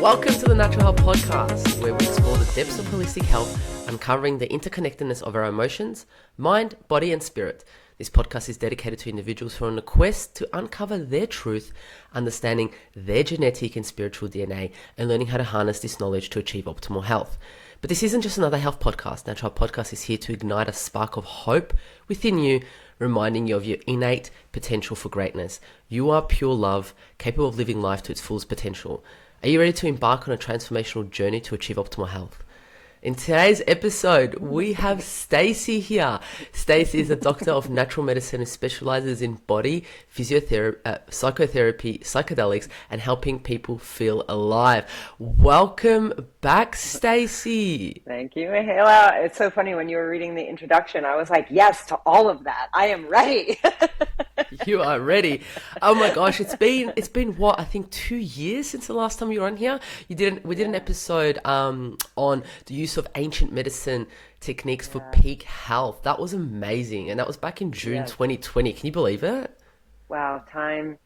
Welcome to the Natural Health Podcast, where we explore the depths of holistic health, uncovering the interconnectedness of our emotions, mind, body, and spirit. This podcast is dedicated to individuals who are on a quest to uncover their truth, understanding their genetic and spiritual DNA, and learning how to harness this knowledge to achieve optimal health. But this isn't just another health podcast. Natural Health Podcast is here to ignite a spark of hope within you, reminding you of your innate potential for greatness. You are pure love, capable of living life to its fullest potential. Are you ready to embark on a transformational journey to achieve optimal health? In today's episode, we have Stacey here. Stacey is a doctor of natural medicine who specializes in body, physiotherapy, psychotherapy, psychedelics, and helping people feel alive. Welcome back, Stacey. Thank you, Mihaela. It's so funny when you were reading the introduction, I was like, yes to all of that. I am ready. You are ready. Oh my gosh, it's been what, I think 2 years since the last time you were on here. We did an episode on the use of ancient medicine techniques for peak health. That was amazing, and that was back in June 2020. Can you believe it? Wow, time.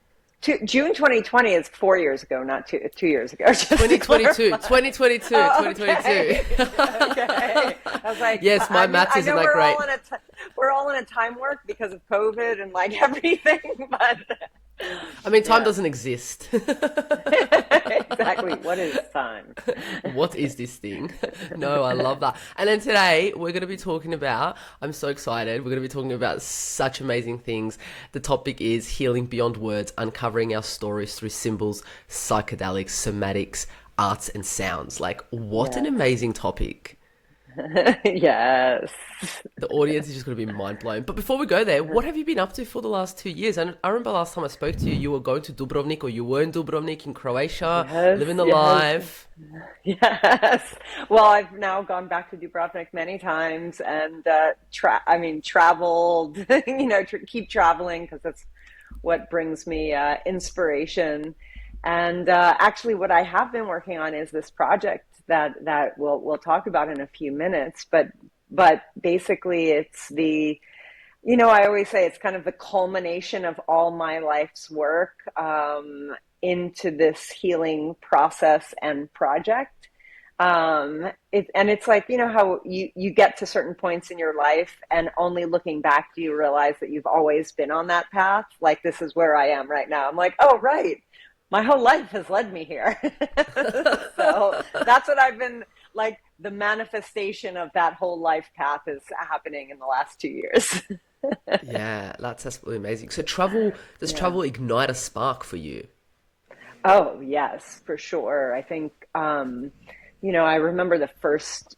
June 2020 is 4 years ago, not 2 years ago. 2022. Oh, okay. Okay. I was like, yes, my maths isn't that great. We're all in a time warp because of COVID and like everything, but I mean, time doesn't exist. Exactly. What is time? What is this thing? No, I love that. And then today we're going to be talking about, I'm so excited, we're going to be talking about such amazing things. The topic is healing beyond words, uncovering our stories through symbols, psychedelics, somatics, arts and sounds. Like, what an amazing topic. Yes. The audience is just going to be mind blown. But before we go there, what have you been up to for the last 2 years? And I remember last time I spoke to you, you were going to Dubrovnik, or you were in Dubrovnik in Croatia, living the life. Yes. Well, I've now gone back to Dubrovnik many times and traveled, keep traveling because that's what brings me inspiration. And actually what I have been working on is this project that we'll talk about in a few minutes, but basically it's I always say it's kind of the culmination of all my life's work into this healing process and project. It's like, how you get to certain points in your life and only looking back do you realize that you've always been on that path. Like, this is where I am right now. I'm like, oh, right. My whole life has led me here. So that's what I've been like. The manifestation of that whole life path is happening in the last 2 years. Yeah, that's absolutely amazing. So does travel ignite a spark for you? Oh, yes, for sure. I think, I remember the first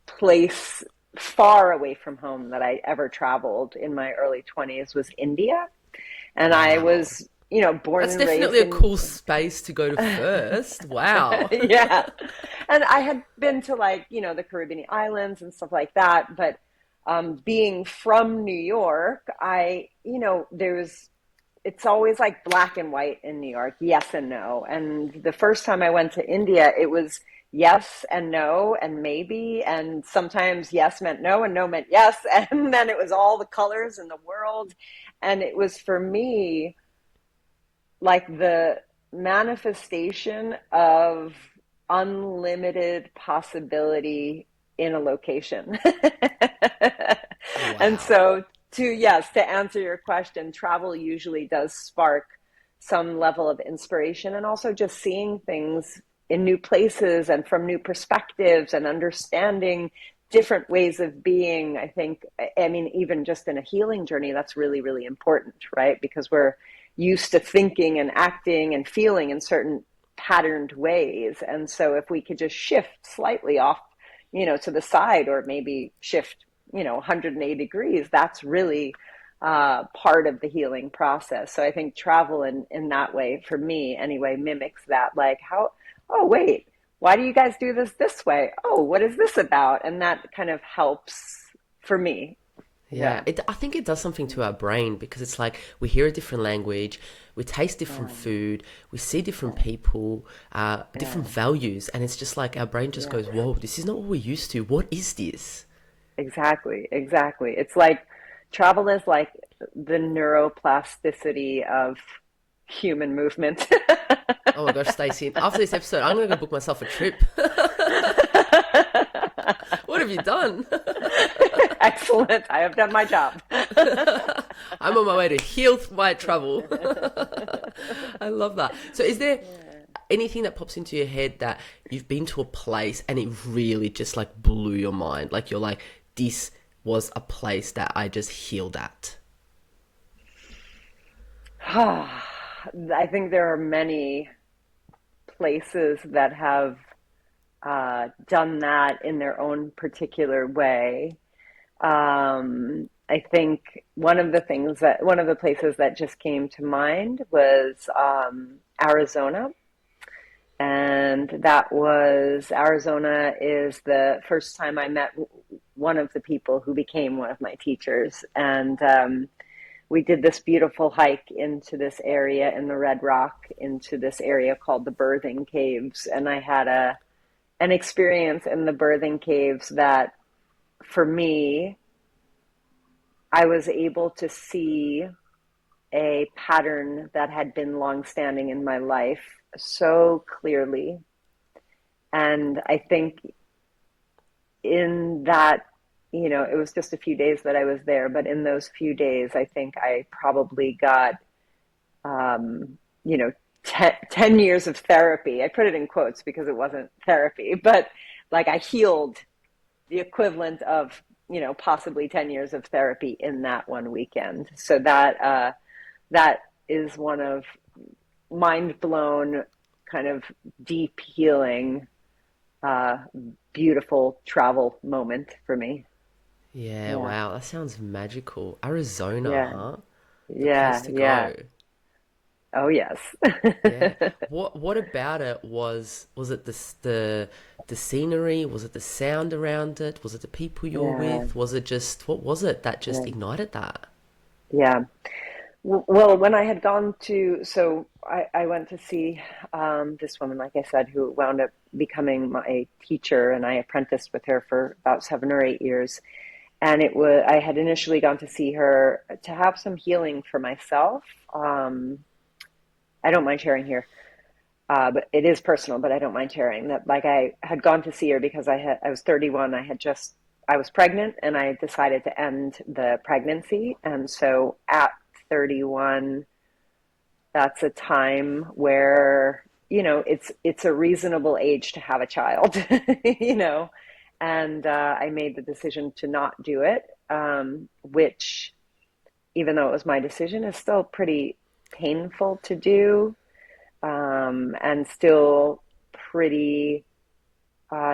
place far away from home that I ever traveled in my early 20s was India. And I was born That's and raised. That's definitely a cool space to go to first. Wow. Yeah. And I had been to the Caribbean islands and stuff like that. But being from New York, it's always like black and white in New York, yes and no. And the first time I went to India, it was yes and no and maybe. And sometimes yes meant no and no meant yes. And then it was all the colors in the world. And it was, for me, like the manifestation of unlimited possibility in a location. Wow. And so to answer your question, travel usually does spark some level of inspiration, and also just seeing things in new places and from new perspectives and understanding different ways of being. I think, even just in a healing journey, that's really, really important, right? Because we're used to thinking and acting and feeling in certain patterned ways. And so if we could just shift slightly off, to the side, or maybe shift, 180 degrees, that's really part of the healing process. So I think travel in that way, for me anyway, mimics that. Like, oh, wait, why do you guys do this way? Oh, what is this about? And that kind of helps for me. Yeah, I think it does something to our brain, because it's like we hear a different language, we taste different food, we see different people, different values, and it's just like our brain just goes, whoa, this is not what we're used to. What is this? Exactly. It's like travel is like the neuroplasticity of human movement. Oh my gosh, Stacey, after this episode, I'm going to go book myself a trip. What have you done? Excellent. I have done my job. I'm on my way to heal my trouble. I love that. So is there anything that pops into your head that you've been to a place and it really just like blew your mind? Like you're like, this was a place that I just healed at. I think there are many places that have done that in their own particular way. I think one of the places that just came to mind was Arizona. And Arizona is the first time I met one of the people who became one of my teachers. And we did this beautiful hike into this area in the Red Rock, into this area called the Birthing Caves. And I had an experience in the Birthing Caves that, for me, I was able to see a pattern that had been longstanding in my life so clearly. And I think in that, it was just a few days that I was there, but in those few days, I think I probably got, 10 years of therapy. I put it in quotes because it wasn't therapy, but like I healed the equivalent of, possibly 10 years of therapy in that one weekend. So that is one of mind blown, kind of deep healing, beautiful travel moment for me. Yeah, wow, that sounds magical. Arizona, Yeah. huh? The place Yeah. to Yeah. go. Oh, yes. Yeah. What about it was it the scenery? Was it the sound around it? Was it the people you were Yeah. with? Was it just what was it that just Yeah. ignited that? Yeah. Well, when I had I went to see this woman, like I said, who wound up becoming my teacher, and I apprenticed with her for about 7 or 8 years. And I had initially gone to see her to have some healing for myself. I don't mind sharing here, but it is personal, but I don't mind sharing that. Like I had gone to see her because I was 31. I was pregnant and I decided to end the pregnancy. And so at 31, that's a time where, it's a reasonable age to have a child, and I made the decision to not do it, which, even though it was my decision, is still pretty painful to do, and still pretty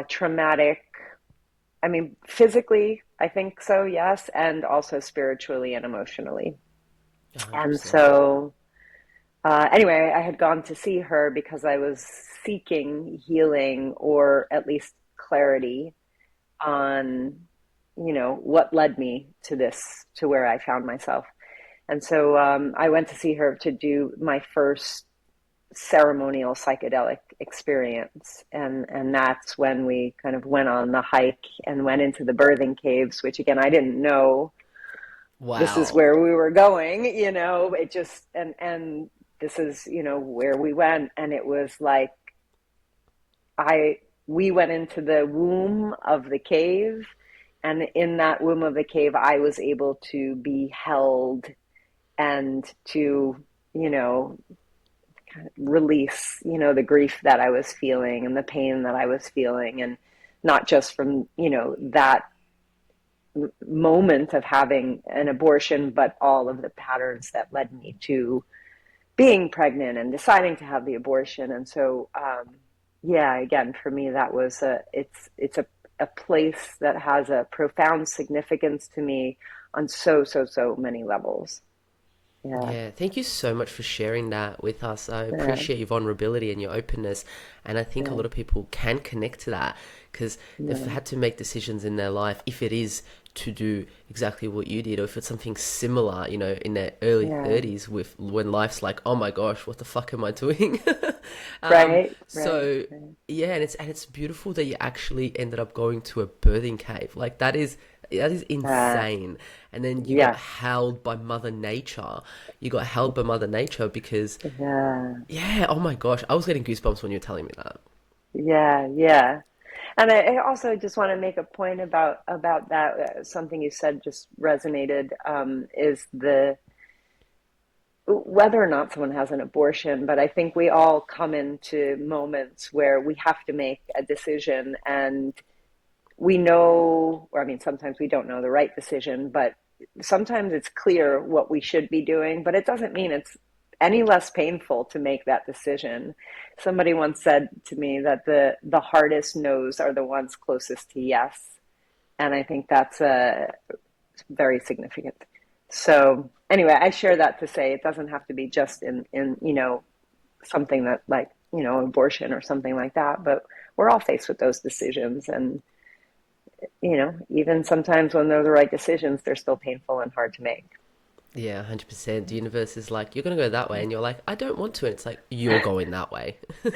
traumatic. I mean, physically, I think so, yes, and also spiritually and emotionally. And 100%. so, anyway, I had gone to see her because I was seeking healing, or at least clarity on, what led me to where I found myself. And so I went to see her to do my first ceremonial psychedelic experience. And that's when we kind of went on the hike and went into the birthing caves, which again, I didn't know this is Wow. where we were going, it just, and this is, where we went. And it was like, we went into the womb of the cave. And in that womb of the cave, I was able to be held and to, kind of release, the grief that I was feeling and the pain that I was feeling. And not just from, that moment of having an abortion, but all of the patterns that led me to being pregnant and deciding to have the abortion. And so, again, for me, that was it's a place that has a profound significance to me on so many levels. Yeah. Yeah, thank you so much for sharing that with us. I Yeah. appreciate your vulnerability and your openness. And I think a Yeah. lot of people can connect to that because they've Yeah. had to make decisions in their life, if it is to do exactly what you did, or if it's something similar, in their early Yeah. 30s with when life's like, oh my gosh, what the fuck am I doing? Right. Right. So Right. yeah, and it's beautiful that you actually ended up going to a birthing cave. Like that is That is insane. And then you got Yes. held by Mother Nature. You got held by Mother Nature because, Yeah. yeah, oh my gosh, I was getting goosebumps when you were telling me that. Yeah. Yeah. And I also just want to make a point about that. Something you said just resonated, is the whether or not someone has an abortion, but I think we all come into moments where we have to make a decision, and we know, or I mean, sometimes we don't know the right decision, but sometimes it's clear what we should be doing, but it doesn't mean it's any less painful to make that decision. Somebody once said to me that the hardest no's are the ones closest to yes. And I think that's very significant. So anyway, I share that to say it doesn't have to be just in something that like, abortion or something like that, but we're all faced with those decisions. And, even sometimes when they're the right decisions, they're still painful and hard to make. Yeah, 100%. The universe is like, you're going to go that way. And you're like, I don't want to. And it's like, you're going that way. You're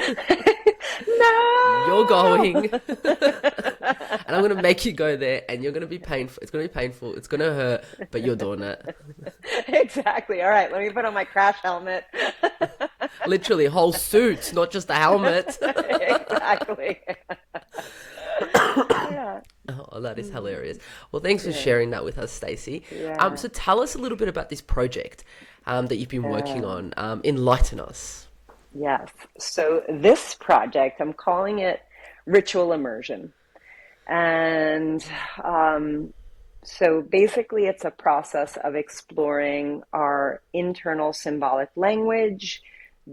No. going. And I'm going to make you go there. And you're going to be painful. It's going to be painful. It's going to hurt. But you're doing it. Exactly. All right, let me put on my crash helmet. Literally, whole suit, not just a helmet. Exactly. Yeah. Oh, that is hilarious. Well, thanks for Yeah. sharing that with us, Stacey. Yeah. So tell us a little bit about this project that you've been working Yeah. on. Enlighten us. Yes. So this project, I'm calling it Ritual Immersion. And so basically, it's a process of exploring our internal symbolic language,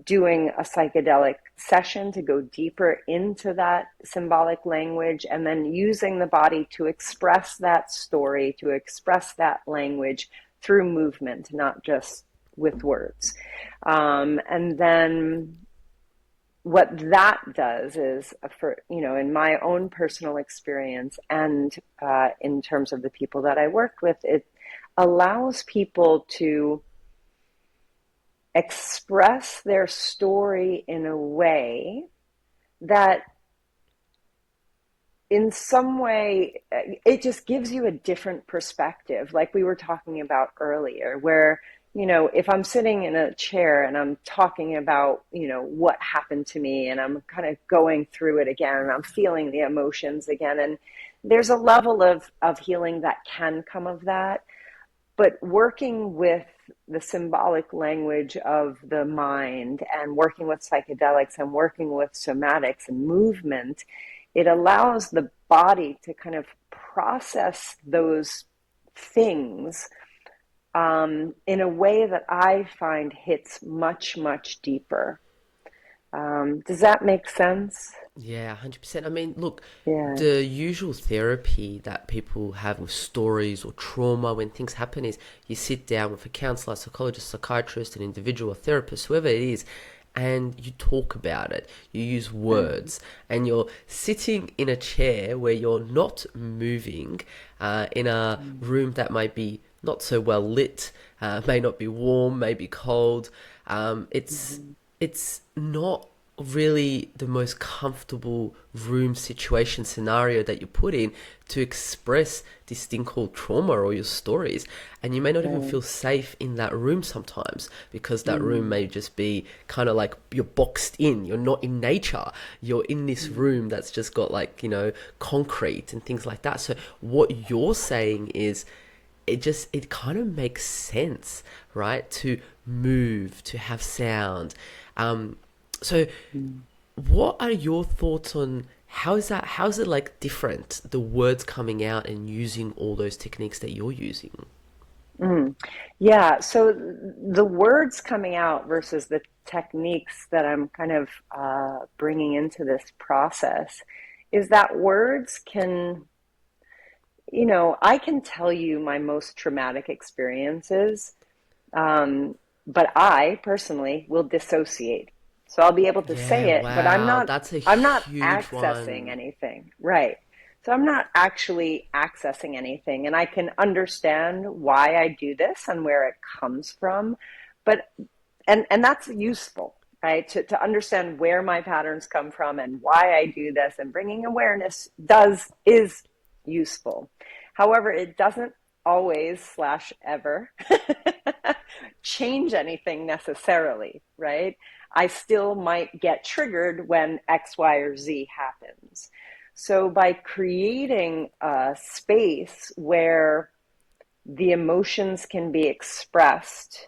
doing a psychedelic session to go deeper into that symbolic language, and then using the body to express that story, to express that language through movement, not just with words. And then what that does is, for in my own personal experience and in terms of the people that I worked with, it allows people to express their story in a way that in some way it just gives you a different perspective, like we were talking about earlier, where if I'm sitting in a chair and I'm talking about what happened to me, and I'm kind of going through it again, and I'm feeling the emotions again, and there's a level of healing that can come of that. But working with the symbolic language of the mind, and working with psychedelics, and working with somatics and movement, it allows the body to kind of process those things in a way that I find hits much, much deeper. Does that make sense? Yeah, 100%. I mean, look, Yeah. the usual therapy that people have with stories or trauma when things happen is you sit down with a counselor, psychologist, psychiatrist, an individual, a therapist, whoever it is, and you talk about it. You use words, and you're sitting in a chair where you're not moving, in a room that might be not so well lit, may not be warm, may be cold. It's not really the most comfortable room situation scenario that you put in to express this thing called trauma or your stories, and you may not even feel safe in that room sometimes, because that room may just be kind of like you're boxed in, you're not in nature, you're in this room that's just got like concrete and things like that. So what you're saying is it kind of makes sense, right, to move, to have sound. So what are your thoughts on how is it like different, the words coming out and using all those techniques that you're using? Yeah, so the words coming out versus the techniques that I'm kind of bringing into this process is that words can, I can tell you my most traumatic experiences, but I personally will dissociate. So I'll be able to Yeah, say it, but wow, that's a I'm not huge accessing one. anything. Right. So I'm not actually accessing anything, and I can understand why I do this and where it comes from, but and that's useful, right? To understand where my patterns come from and why I do this, and bringing awareness is useful. However, it doesn't always slash ever change anything necessarily, right? I still might get triggered when X, Y, or Z happens. So by creating a space where the emotions can be expressed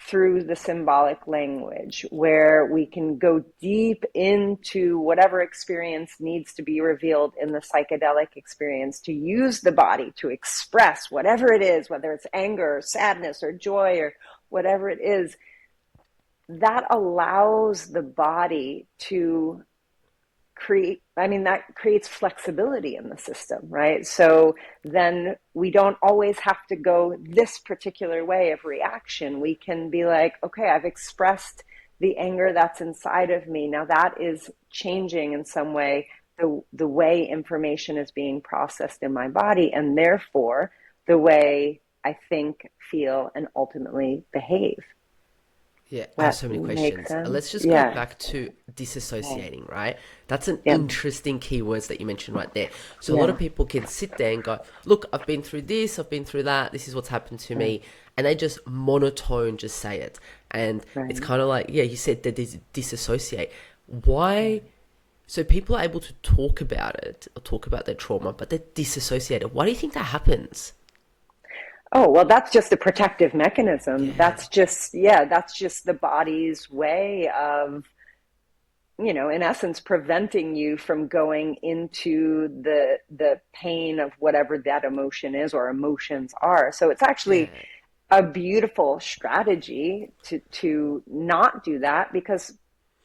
through the symbolic language, where we can go deep into whatever experience needs to be revealed in the psychedelic experience, to use the body to express whatever it is, whether it's anger or sadness or joy or whatever it is, that allows the body to that creates flexibility in the system, right? So then we don't always have to go this particular way of reaction. We can be like, okay, I've expressed the anger that's inside of me. Now that is changing in some way the way information is being processed in my body, and therefore the way I think, feel, and ultimately behave. Yeah, I have That so many makes questions. sense? Let's just go Yeah. back to disassociating, right? That's an Yeah. interesting keywords that you mentioned right there. So a lot of Yeah. people can sit there and go, look, I've been through this, I've been through that, this is what's happened to Right. me. And they just monotone just say it. And it's Right. kind of like, yeah, you said that disassociate. Why? So people are able to talk about it or talk about their trauma, but they're disassociated. Why do you think that happens? Oh, well, that's just a protective mechanism. Yeah, That's just the body's way of, in essence, preventing you from going into the pain of whatever that emotion is or emotions are. So it's actually yeah, a beautiful strategy to not do that because,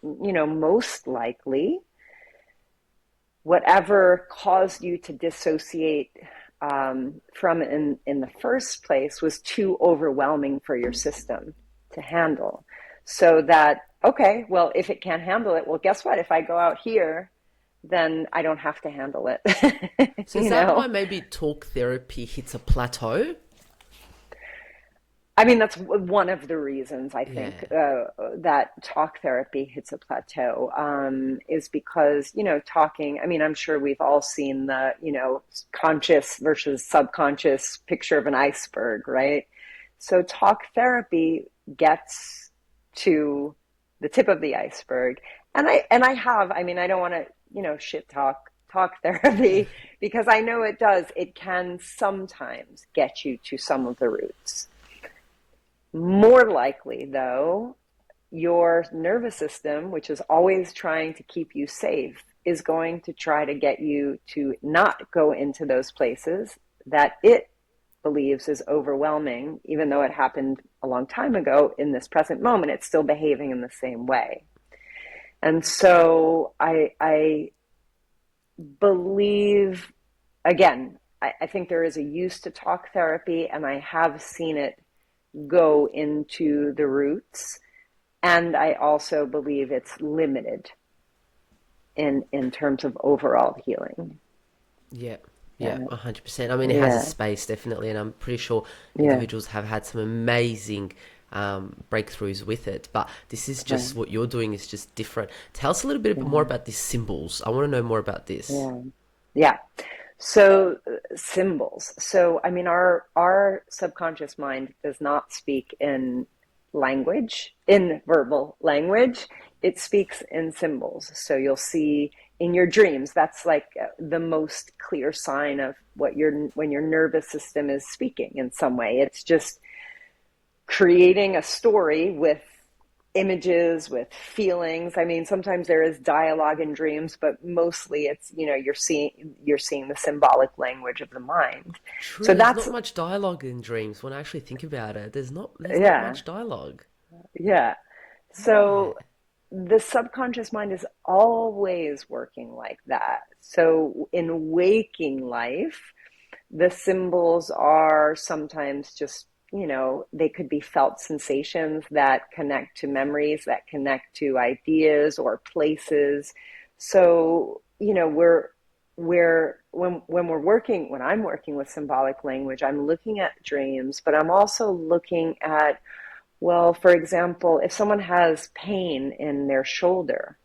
most likely whatever caused you to dissociate from in the first place was too overwhelming for your system to handle. So that, okay, well, if it can't handle it, well, guess what? If I go out here, then I don't have to handle it. so is you that why know? maybe talk therapy hits a plateau? I mean, that's one of the reasons I think Yeah, that talk therapy hits a plateau is because, talking, I mean, I'm sure we've all seen the, conscious versus subconscious picture of an iceberg, right? So talk therapy gets to the tip of the iceberg. I mean, I don't want to, shit talk therapy because I know it can sometimes get you to some of the roots. More likely, though, your nervous system, which is always trying to keep you safe, is going to try to get you to not go into those places that it believes is overwhelming, even though it happened a long time ago. In this present moment, it's still behaving in the same way. And so I believe, again, I think there is a use to talk therapy, and I have seen it go into the roots. And I also believe it's limited in terms of overall healing. yeah, yeah, Yeah, 100%. I mean, it has a yeah, space, definitely, and I'm pretty sure yeah. individuals have had some amazing breakthroughs with it. But this is just Right. what you're doing is just different. Tell us a little bit more Yeah, about these symbols. I want to know more about this. yeah, yeah. So symbols. So I mean, our subconscious mind does not speak in language, in verbal language. It speaks in symbols. So you'll see in your dreams. That's like the most clear sign of when your nervous system is speaking in some way. It's just creating a story with images, with feelings. I mean, sometimes there is dialogue in dreams, but mostly it's, you're seeing the symbolic language of the mind. True, So there's that's not much dialogue in dreams. When I actually think about it, there's not yeah, much dialogue. yeah. Yeah, So the subconscious mind is always working like that. So in waking life, the symbols are sometimes just, they could be felt sensations that connect to memories, that connect to ideas or places. So, when I'm working with symbolic language, I'm looking at dreams, but I'm also looking at, well, for example, if someone has pain in their shoulder,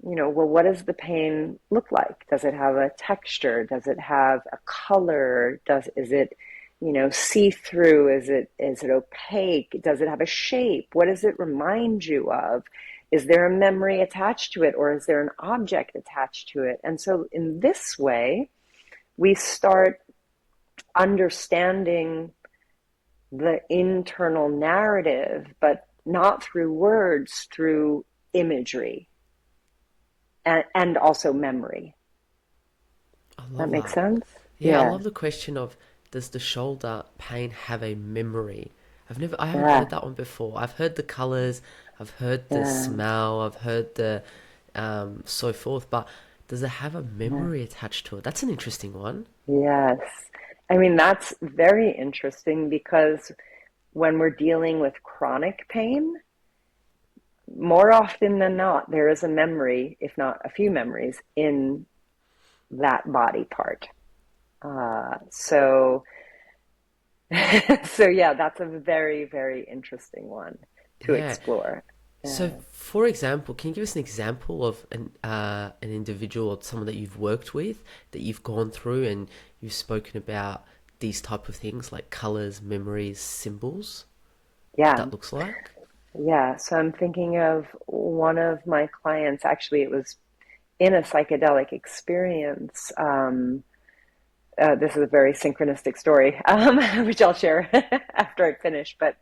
well, what does the pain look like? Does it have a texture? Does it have a color? Is it, see-through? Is it opaque? Does it have a shape? What does it remind you of? Is there a memory attached to it, or is there an object attached to it? And so in this way, we start understanding the internal narrative, but not through words, through imagery and also memory. I That love makes that. sense? Yeah, I Yeah, love the question of, does the shoulder pain have a memory? I haven't yeah, heard that one before. I've heard the colors, I've heard the yeah, smell, I've heard the so forth, but does it have a yeah. memory attached to it? That's an interesting one. Yes. I mean, that's very interesting because when we're dealing with chronic pain, more often than not, there is a memory, if not a few memories, in that body part. So, so yeah, that's a very, very interesting one to Yeah. explore. So, Yeah. for example, can you give us an example of an individual or someone that you've worked with that you've gone through and you've spoken about these type of things like colors, memories, symbols? What Yeah. that looks like? Yeah. So I'm thinking of one of my clients, actually, it was in a psychedelic experience. This is a very synchronistic story, which I'll share after I finish. But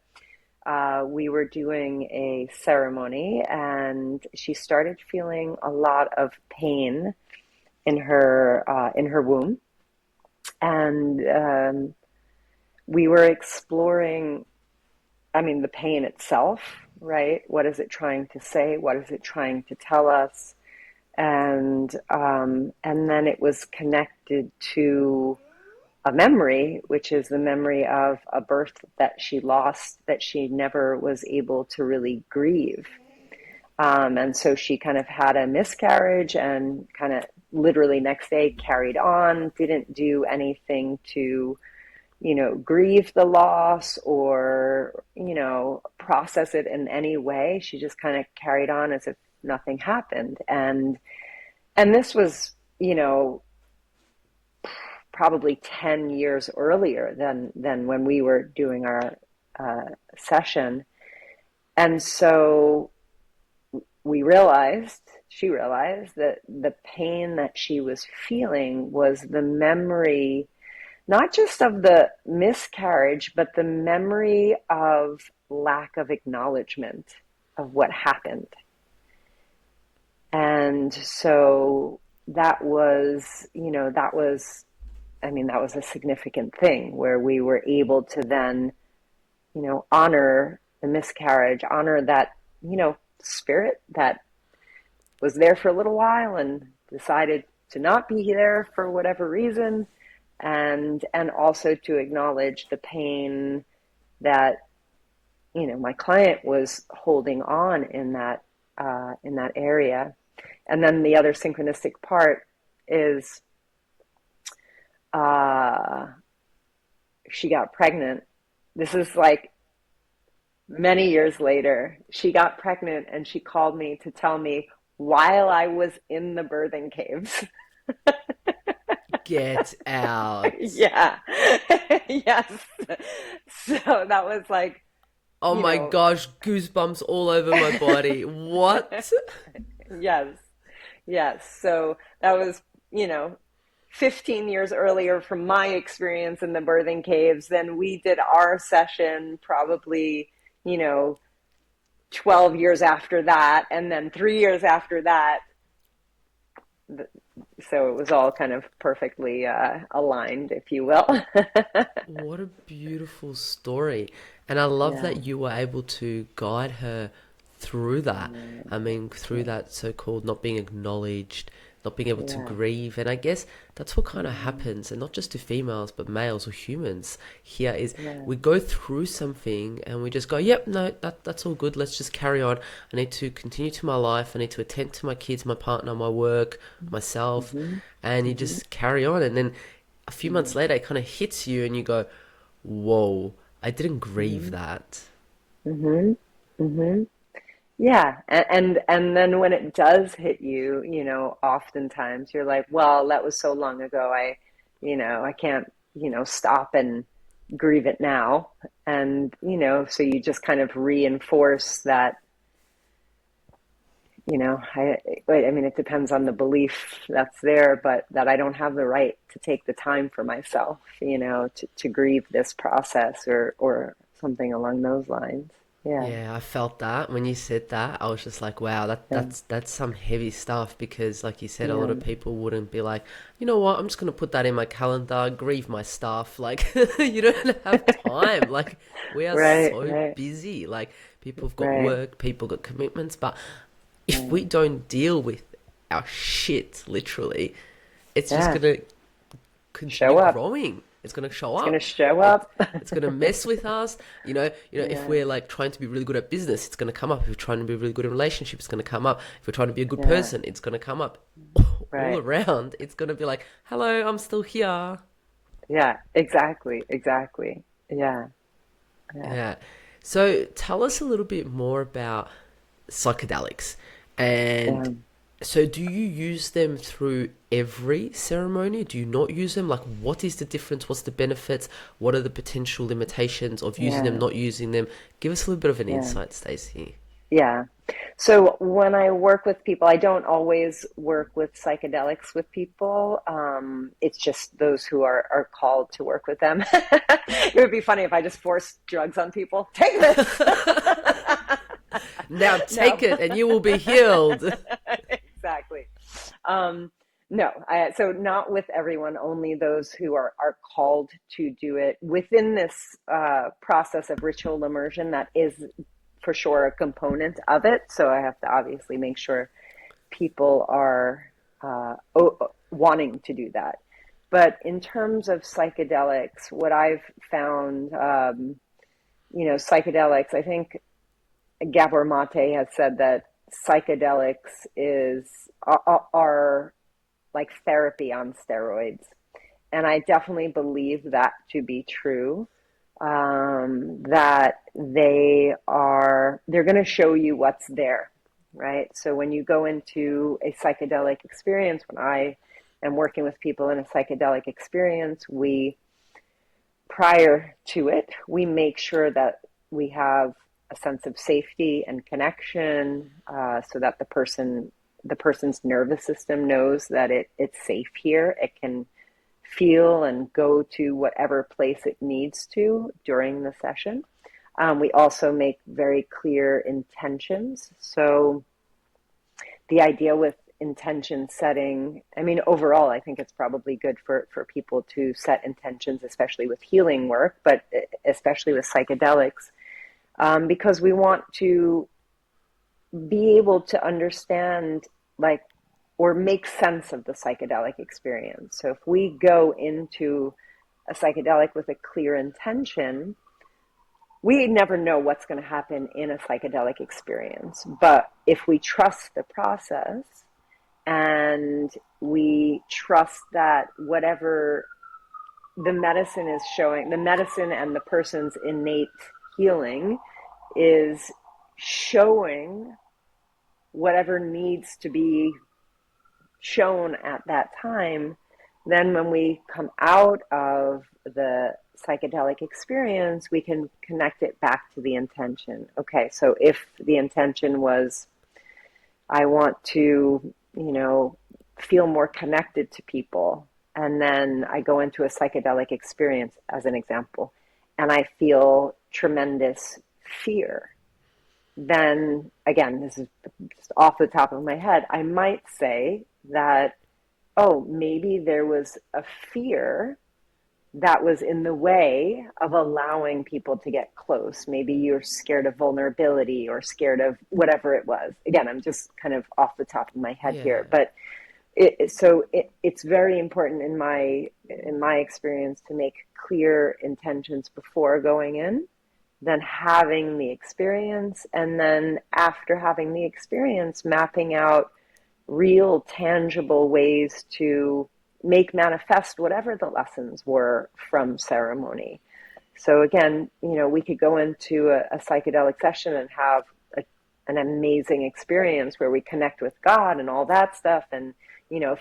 we were doing a ceremony, and she started feeling a lot of pain in her womb, and we were exploring. I mean, the pain itself, right? What is it trying to say? What is it trying to tell us? And then it was connected to a memory, which is the memory of a birth that she lost, that she never was able to really grieve. And so she kind of had a miscarriage and kind of literally next day carried on, didn't do anything to, grieve the loss or, process it in any way. She just kind of carried on as if nothing happened. And this was, probably 10 years earlier than when we were doing our session. And so she realized that the pain that she was feeling was the memory, not just of the miscarriage, but the memory of lack of acknowledgement of what happened. And so that was a significant thing where we were able to then, honor the miscarriage, honor that, spirit that was there for a little while and decided to not be there for whatever reason, and also to acknowledge the pain that, my client was holding on in that area. And then the other synchronistic part is uh, she got pregnant. This is like many years later. She got pregnant and she called me to tell me while I was in the birthing caves. Get out. Yeah. Yes. So that was like, Oh you my know, gosh, goosebumps all over my body. What? yes. Yes. So that was, 15 years earlier from my experience in the birthing caves. Then we did our session probably, you know, 12 years after that. And then 3 years after that. So it was all kind of perfectly aligned, if you will. What a beautiful story. And I love Yeah. that you were able to guide her through that. I mean, through Yeah. that so-called not being acknowledged, not being able to Yeah. grieve. And I guess that's what kind of Mm, happens, and not just to females, but males or humans here is yeah. we go through something and we just go, yep, no, that's all good. Let's just carry on. I need to continue to my life. I need to attend to my kids, my partner, my work, myself. Mm-hmm. And you Mm-hmm. just carry on. And then a few months later, it kind of hits you and you go, whoa, I didn't grieve Mm-hmm. that. Mm-hmm. Mm-hmm. Yeah, and then when it does hit you, oftentimes you're like, well, that was so long ago. I can't, stop and grieve it now. And, so you just kind of reinforce that, I mean, it depends on the belief that's there, but that I don't have the right to take the time for myself, to grieve this process or something along those lines. Yeah. Yeah, I felt that when you said that. I was just like, wow, Yeah. that's some heavy stuff because like you said, a lot Yeah. of people wouldn't be like, you know what, I'm just gonna put that in my calendar, grieve my stuff. Like you don't have time. Like we are Right, so right, busy. Like people have got right, work, people got commitments, but if right. we don't deal with our shit, literally, it's just Yeah. gonna continue Show up. growing. It's gonna show It's gonna up. show It up. it's gonna mess with us. If Yeah, we're like trying to be really good at business, it's gonna come up. If we're trying to be really good in relationships, it's gonna come up. If we're trying to be a good yeah, person, it's gonna come up. All right. around, it's gonna be like, "Hello, I'm still here." Yeah, exactly, exactly. Yeah, yeah, Yeah. So tell us a little bit more about psychedelics. And yeah. so do you use them through every ceremony? Do you not use them? Like, what is the difference? What's the benefits? What are the potential limitations of using them, Yeah, not using them? Give us a little bit of an yeah, insight, Stacey. yeah. So when I work with people, I don't always work with psychedelics with people. It's just those who are called to work with them. It would be funny if I just forced drugs on people. Take this. Now No. take it and you will be healed. Exactly. Um, no, so not with everyone, only those who are called to do it within this process of ritual immersion. That is for sure a component of it. So I have to obviously make sure people are wanting to do that. But in terms of psychedelics, what I've found, psychedelics, I think Gabor Mate has said that psychedelics are like therapy on steroids, and I definitely believe that to be true. That they're going to show you what's there, right? So when you go into a psychedelic experience, when I am working with people in a psychedelic experience, we prior to it, we make sure that we have a sense of safety and connection, so that the person's nervous system knows that it's safe here. It can feel and go to whatever place it needs to during the session. We also make very clear intentions. So the idea with intention setting, I mean, overall, I think it's probably good for people to set intentions, especially with healing work, but especially with psychedelics, because we want to be able to understand, like, or make sense of the psychedelic experience. So if we go into a psychedelic with a clear intention, we never know what's going to happen in a psychedelic experience. But if we trust the process and we trust that whatever the medicine is showing, the medicine and the person's innate healing is showing whatever needs to be shown at that time, then when we come out of the psychedelic experience, we can connect it back to the intention. Okay, so if the intention was, I want to, feel more connected to people, and then I go into a psychedelic experience, as an example, and I feel tremendous fear, then again, this is just off the top of my head, I might say that, oh, maybe there was a fear that was in the way of allowing people to get close. Maybe you're scared of vulnerability or scared of whatever it was. Again, I'm just kind of off the top of my head Yeah. here, but it's very important in my experience to make clear intentions before going in, then having the experience, and then after having the experience, mapping out real, tangible ways to make manifest whatever the lessons were from ceremony. So again, we could go into a psychedelic session and have a an amazing experience where we connect with God and all that stuff, and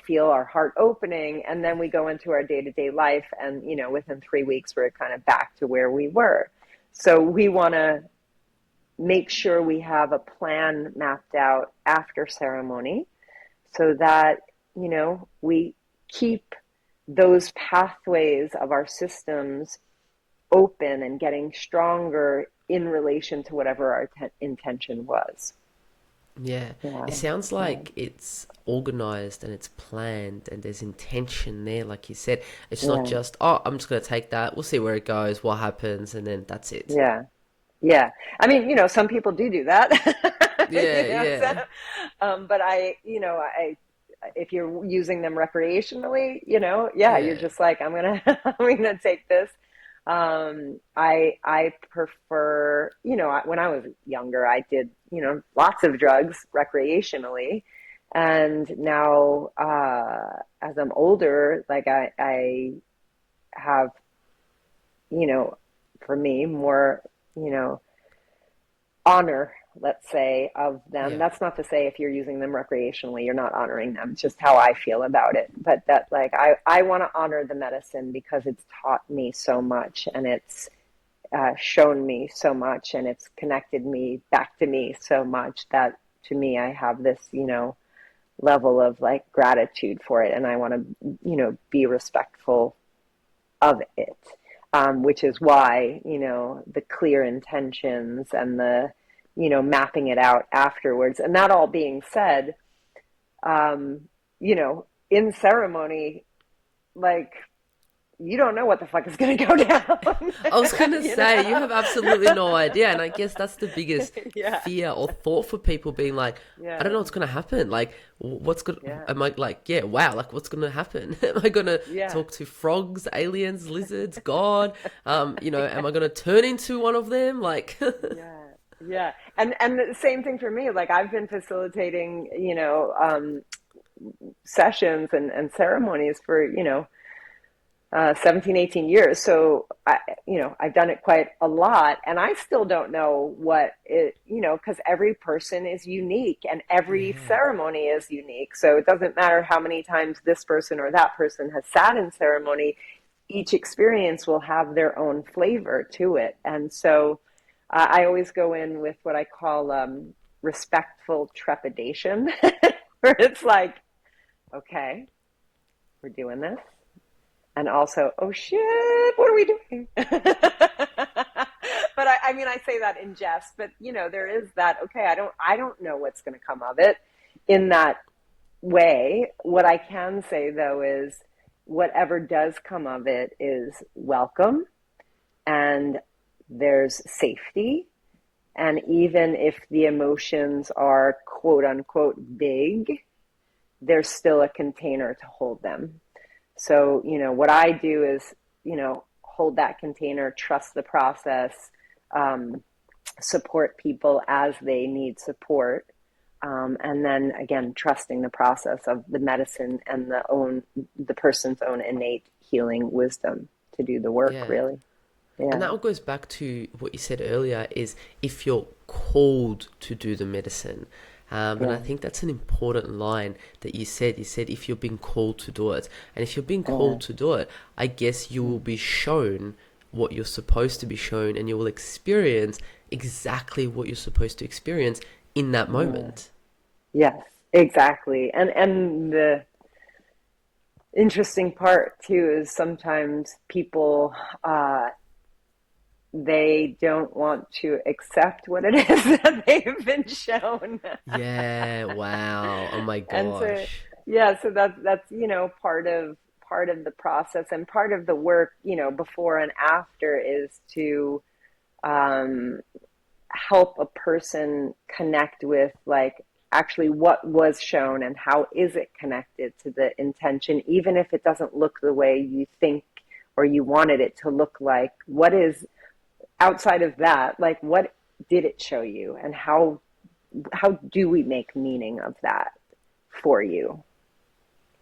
feel our heart opening, and then we go into our day-to-day life, and within 3 weeks we're kind of back to where we were. So we want to make sure we have a plan mapped out after ceremony, so that we keep those pathways of our systems open and getting stronger in relation to whatever our intention was. Yeah. Yeah. It sounds like it's organized and it's planned and there's intention there, like you said. It's not Yeah. just, oh, I'm just going to take that. We'll see where it goes, what happens, and then that's it. Yeah. Yeah. I mean, some people do that. Yeah, yeah. But if you're using them recreationally, yeah, you're Yeah. just like, I'm gonna take this. I prefer, when I was younger, I did, lots of drugs recreationally. And now, as I'm older, like I have, you know, for me, more, you know, honor, let's say, of them. Yeah. That's not to say if you're using them recreationally, you're not honoring them. It's just how I feel about it. But that, like, I want to honor the medicine because it's taught me so much, and it's shown me so much, and it's connected me back to me so much that, to me, I have this, level of like gratitude for it, and I want to, be respectful of it. Which is why, the clear intentions and the, mapping it out afterwards. And that all being said, in ceremony, like, you don't know what the fuck is going to go down. I was gonna you say you know? have absolutely no idea, and I guess that's the biggest Yeah, fear or thought for people, being like, I don't yeah, know what's gonna happen. Like, what's gonna? yeah, Am I like, yeah, wow, like what's gonna happen? Am I gonna yeah, talk to frogs, aliens, lizards, God? Am I gonna turn into one of them? Like, yeah, yeah. And the same thing for me. Like, I've been facilitating, sessions and ceremonies for, 17, 18 years. So I've done it quite a lot, and I still don't know what it, because every person is unique and every yeah, ceremony is unique. So it doesn't matter how many times this person or that person has sat in ceremony, each experience will have their own flavor to it. And so I always go in with what I call respectful trepidation, where it's like, okay, we're doing this. And also, oh shit, what are we doing? But I mean, I say that in jest, but there is that, okay, I don't know what's going to come of it in that way. What I can say though is whatever does come of it is welcome, and there's safety. And even if the emotions are quote unquote big, there's still a container to hold them. So, what I do is, hold that container, trust the process, um, support people as they need support. And then again, trusting the process of the medicine and the person's own innate healing wisdom to do the work, yeah. really. And Yeah. that all goes back to what you said earlier, is if you're called to do the medicine. And I Yeah. think that's an important line that you said. You said if you're being called to do it. And if you're being Yeah. called to do it, I guess you will be shown what you're supposed to be shown, and you will experience exactly what you're supposed to experience in that Yeah. moment. Yes, exactly. And the interesting part too is sometimes people they don't want to accept what it is that they've been shown. Yeah, wow. Oh my And so, gosh. yeah, so that's part of the process, and part of the work, before and after, is to um, help a person connect with, like, actually what was shown and how is it connected to the intention, even if it doesn't look the way you think or you wanted it to look like. What is outside of that, like, what did it show you, and how do we make meaning of that for you?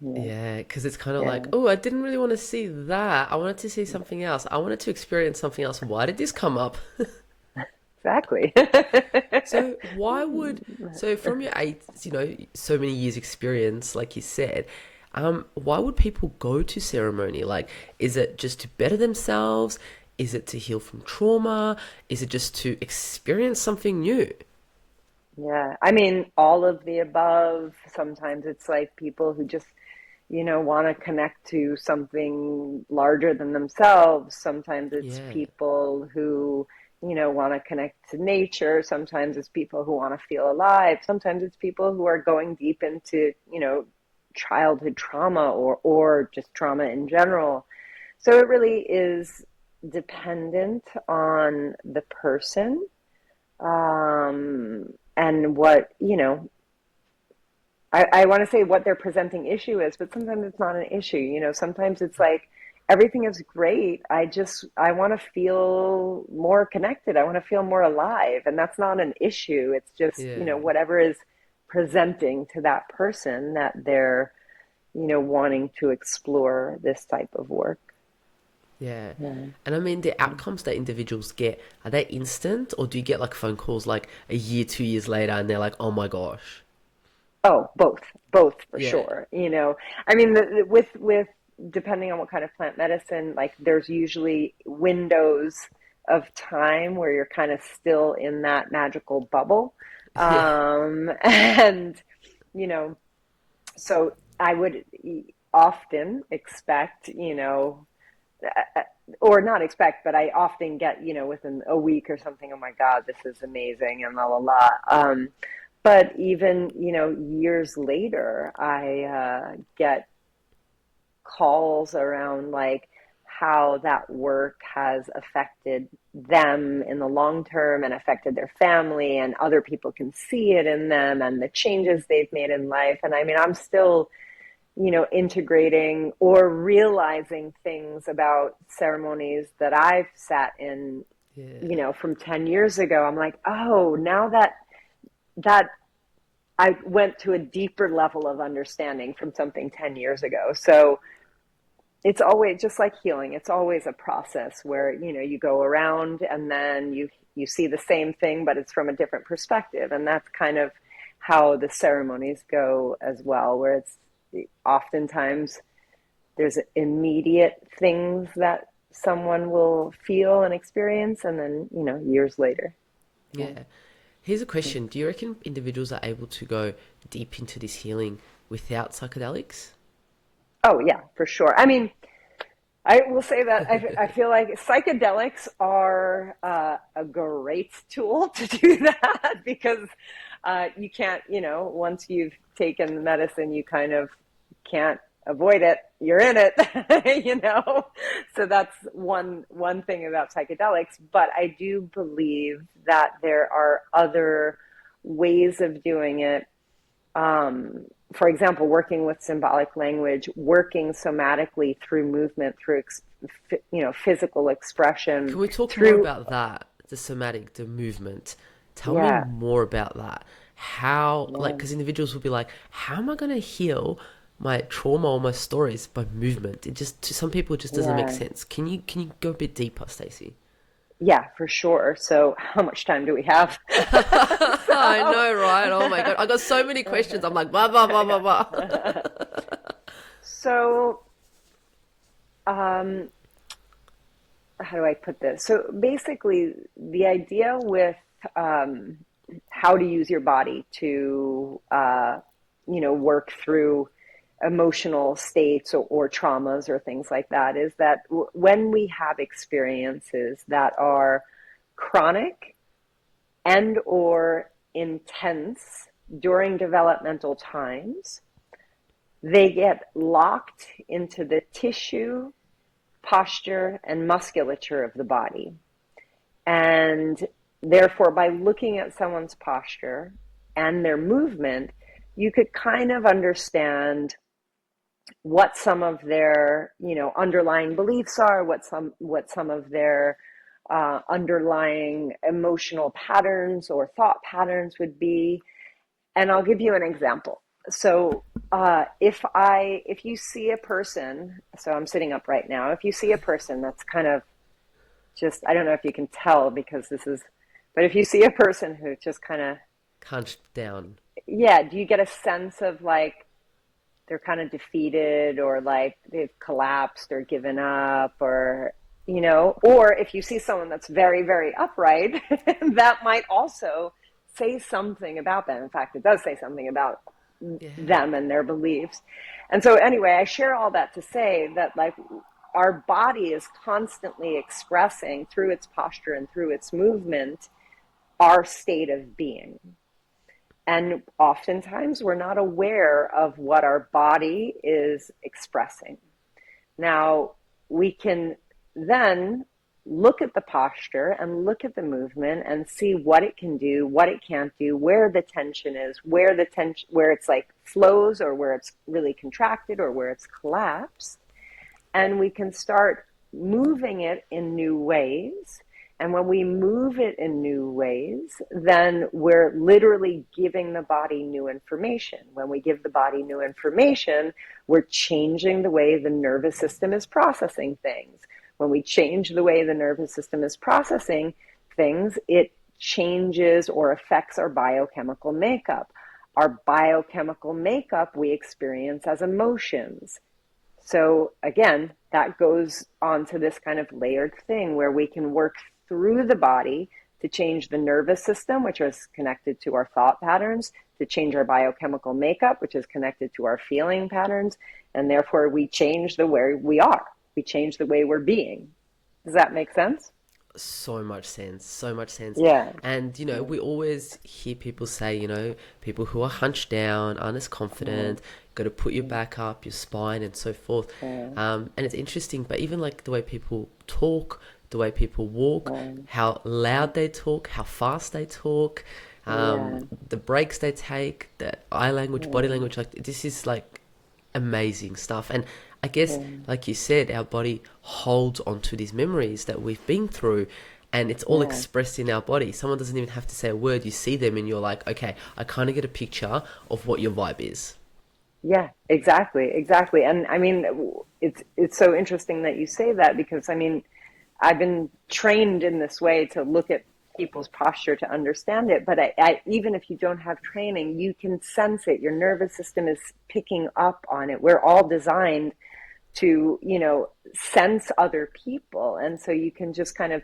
Yeah, Yeah, because it's kind of like, yeah, oh, I didn't really want to see that. I wanted to see something else. I wanted to experience something else. Why did this come up? exactly. So so from your so many years experience, like you said, why would people go to ceremony? Like, is it just to better themselves? Is it to heal from trauma? Is it just to experience something new? Yeah, I mean, all of the above. Sometimes it's like people who just, want to connect to something larger than themselves. Sometimes it's Yeah. people who, want to connect to nature. Sometimes it's people who want to feel alive. Sometimes it's people who are going deep into, childhood trauma or just trauma in general. So it really is dependent on the person, and what, I want to say what their presenting issue is, but sometimes it's not an issue. Sometimes it's like everything is great. I want to feel more connected. I want to feel more alive. And that's not an issue. It's just, Yeah. whatever is presenting to that person that they're, wanting to explore this type of work. Yeah. Yeah. And I mean, the outcomes that individuals get, are they instant, or do you get like phone calls like a year, 2 years later, and they're like, oh my gosh? Oh, both for Yeah. sure. I mean, with depending on what kind of plant medicine, like there's usually windows of time where you're kind of still in that magical bubble, Yeah. and you know, so I would often expect, uh, or not expect, but I often get, within a week or something, oh my God, this is amazing, and la la la. But even, years later, I get calls around like how that work has affected them in the long term and affected their family, and other people can see it in them and the changes they've made in life. And I mean, I'm still, integrating or realizing things about ceremonies that I've sat in, Yeah. from 10 years ago. I'm like, oh, now that I went to a deeper level of understanding from something 10 years ago. So it's always just like healing. It's always a process where, you go around and then you see the same thing, but it's from a different perspective. And that's kind of how the ceremonies go as well, where it's oftentimes there's immediate things that someone will feel and experience, and then, years later. Yeah. Yeah. Here's a question. Do you reckon individuals are able to go deep into this healing without psychedelics? Oh, yeah, for sure. I mean, I will say that I feel like psychedelics are a great tool to do that, because you can't, once you've taken the medicine, you kind of can't avoid it. You're in it, So that's one thing about psychedelics. But I do believe that there are other ways of doing it. For example, working with symbolic language, working somatically through movement, through physical expression, Can we talk more through about that? The somatic, the movement. Tell me yeah, more about that. How, like, yeah, because individuals will be like, how am I going to heal my trauma or my stories by movement? It just, to some people, it just doesn't make yeah, sense. Can you go a bit deeper, Stacey? yeah, for sure. So, how much time do we have? I So, know, right? Oh my God. I got so many questions. I'm like, blah, blah, blah, blah, blah. yeah. So, um, how do I put this? So basically, the idea with um, how to use your body to, work through emotional states or traumas or things like that is that when we have experiences that are chronic and or intense during developmental times, they get locked into the tissue, posture, and musculature of the body. And therefore, by looking at someone's posture and their movement, you could kind of understand what some of their, underlying beliefs are, what some of their underlying emotional patterns or thought patterns would be. And I'll give you an example. So if you see a person, so I'm sitting up right now, if you see a person that's kind of just, I don't know if you can tell because this is But if you see a person who just kind of, Hunched down. yeah, do you get a sense of like they're kind of defeated or like they've collapsed or given up or, or if you see someone that's very, very upright, that might also say something about them. In fact, it does say something about Yeah. them and their beliefs. And so anyway, I share all that to say that like our body is constantly expressing through its posture and through its movement our state of being. And oftentimes we're not aware of what our body is expressing. Now, we can then look at the posture and look at the movement and see what it can do, what it can't do, where the tension is, where it's like flows or where it's really contracted or where it's collapsed. And we can start moving it in new ways. And when we move it in new ways, then we're literally giving the body new information. When we give the body new information, we're changing the way the nervous system is processing things. When we change the way the nervous system is processing things, it changes or affects our biochemical makeup. Our biochemical makeup we experience as emotions. So again, that goes on to this kind of layered thing where we can work through the body to change the nervous system, which is connected to our thought patterns, to change our biochemical makeup, which is connected to our feeling patterns. And therefore, we change the way we are. We change the way we're being. Does that make sense? So much sense, so much sense. Yeah. And, we always hear people say, people who are hunched down, aren't as confident, got to put your back up, your spine, and so forth. And it's interesting, but even like the way people talk, the way people walk, how loud they talk, how fast they talk, the breaks they take, the eye language, body language, like this is like amazing stuff. And I guess, like you said, our body holds onto these memories that we've been through, and it's all expressed in our body. Someone doesn't even have to say a word. You see them and you're like, okay, I kind of get a picture of what your vibe is. Yeah, exactly, exactly. And I mean, it's so interesting that you say that because I mean, I've been trained in this way to look at people's posture to understand it. But even if you don't have training, you can sense it. Your nervous system is picking up on it. We're all designed to, sense other people. And so you can just kind of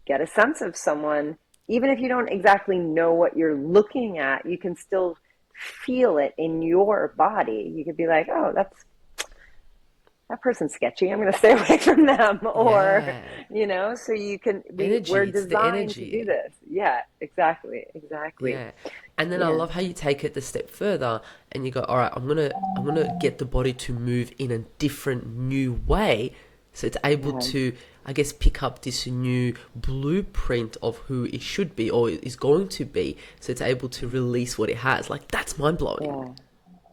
get a sense of someone, even if you don't exactly know what you're looking at, you can still feel it in your body. You could be like, oh, that person's sketchy. I'm going to stay away from them. Or, Yeah. so you can, we're Energy, it's the designed to do energy. this. Yeah, exactly. Exactly. Yeah. And then I Yeah. love how you take it the step further and you go, all right, I'm gonna get the body to move in a different new way. So it's able Yeah. to, I guess, pick up this new blueprint of who it should be or is going to be. So it's able to release what it has. Like that's mind blowing.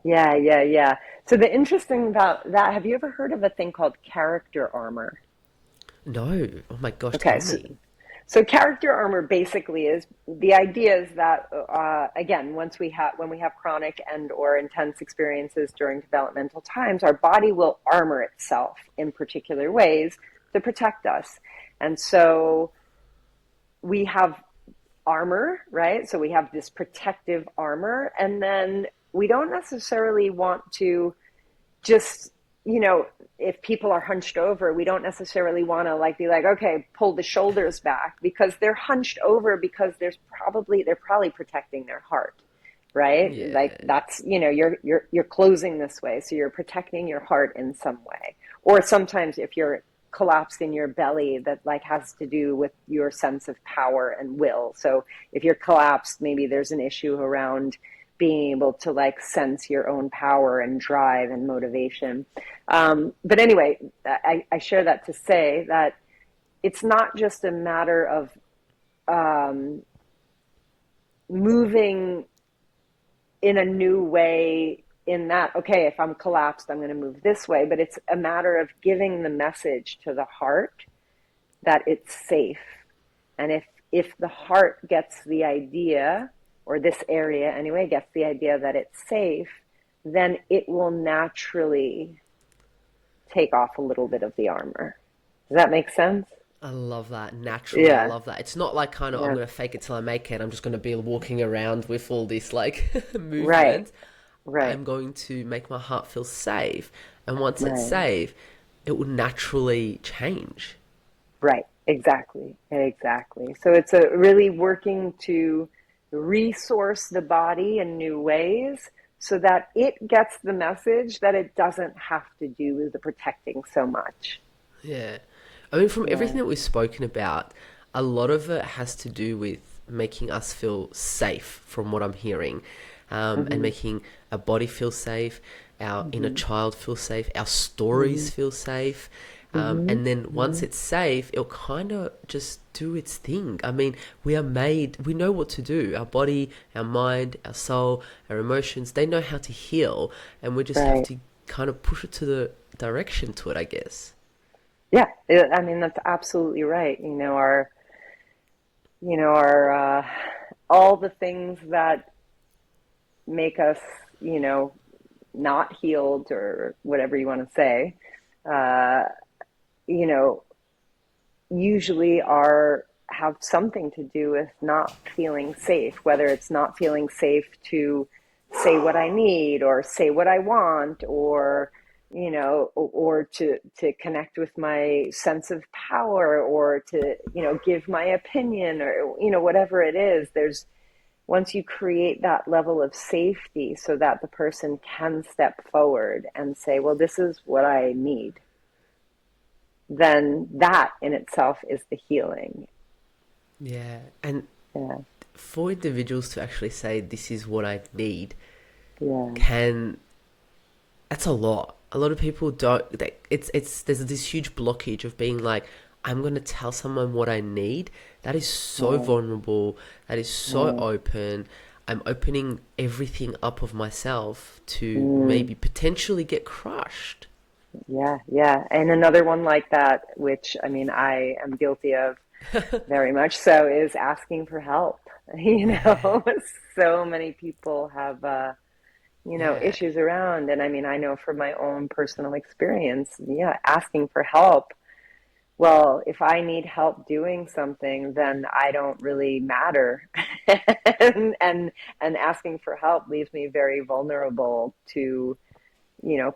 Yeah. Yeah. Yeah. Yeah. So the interesting about that, have you ever heard of a thing called character armor? No. Oh my gosh, Okay. tell So, me. so character armor basically is the idea is that again, when we have chronic and or intense experiences during developmental times, our body will armor itself in particular ways to protect us. And so we have armor, right? So we have this protective armor, and then we don't necessarily want to just, if people are hunched over, we don't necessarily want to like be like, okay, pull the shoulders back because they're hunched over because they're probably protecting their heart, right? Like Yeah. that's, you're closing this way, so you're protecting your heart in some way. Or sometimes if you're collapsed in your belly, that like has to do with your sense of power and will. So if you're collapsed, maybe there's an issue around being able to like sense your own power and drive and motivation. But anyway, I share that to say that it's not just a matter of um, moving in a new way in that, okay, if I'm collapsed, I'm going to move this way. But it's a matter of giving the message to the heart that it's safe. And if the heart gets the idea, or this area anyway, gets the idea that it's safe, then it will naturally take off a little bit of the armor. Does that make sense? I love that. Naturally, I Yeah, love that. It's not like kind of I'm yeah, going to fake it till I make it. I'm just going to be walking around with all this like right, movement. right, I'm going to make my heart feel safe. And once it's right, safe, it will naturally change. right. Exactly, exactly. So it's a really working to resource the body in new ways so that it gets the message that it doesn't have to do the protecting so much. Yeah. I mean, from everything Yeah. that we've spoken about, a lot of it has to do with making us feel safe, from what I'm hearing, and Hmm. making our body feel safe, our inner Hmm. child feel safe, our Hmm. stories feel safe. Hmm. And then once Hmm. it's safe, it'll kind of just do its thing. I mean, we are made, we know what to do. Our body, our mind, our soul, our emotions, they know how to heal. And we just have Right. to kind of push it to the direction to it, I guess. Yeah. I mean, that's absolutely right. Our all the things that make us, you know, not healed or whatever you want to say, uh, you know, usually are have something to do with not feeling safe, whether it's not feeling safe to say what I need or say what I want or or to connect with my sense of power or to give my opinion or whatever it is. There's Once you create that level of safety so that the person can step forward and say, well, this is what I need, then that in itself is the healing. Yeah. And Yeah, for individuals to actually say, this is what I need, yeah, can, that's a lot. A lot of people don't, there's this huge blockage of being like, I'm going to tell someone what I need. That is so right, vulnerable. That is so right. open. I'm opening everything up of myself to Mm, maybe potentially get crushed. yeah, yeah. And another one like that, which I mean, I am guilty of very much so, is asking for help. Yeah. So many people have, Yeah. issues around. And I mean, I know from my own personal experience, yeah, asking for help. Well, if I need help doing something, then I don't really matter. And asking for help leaves me very vulnerable to,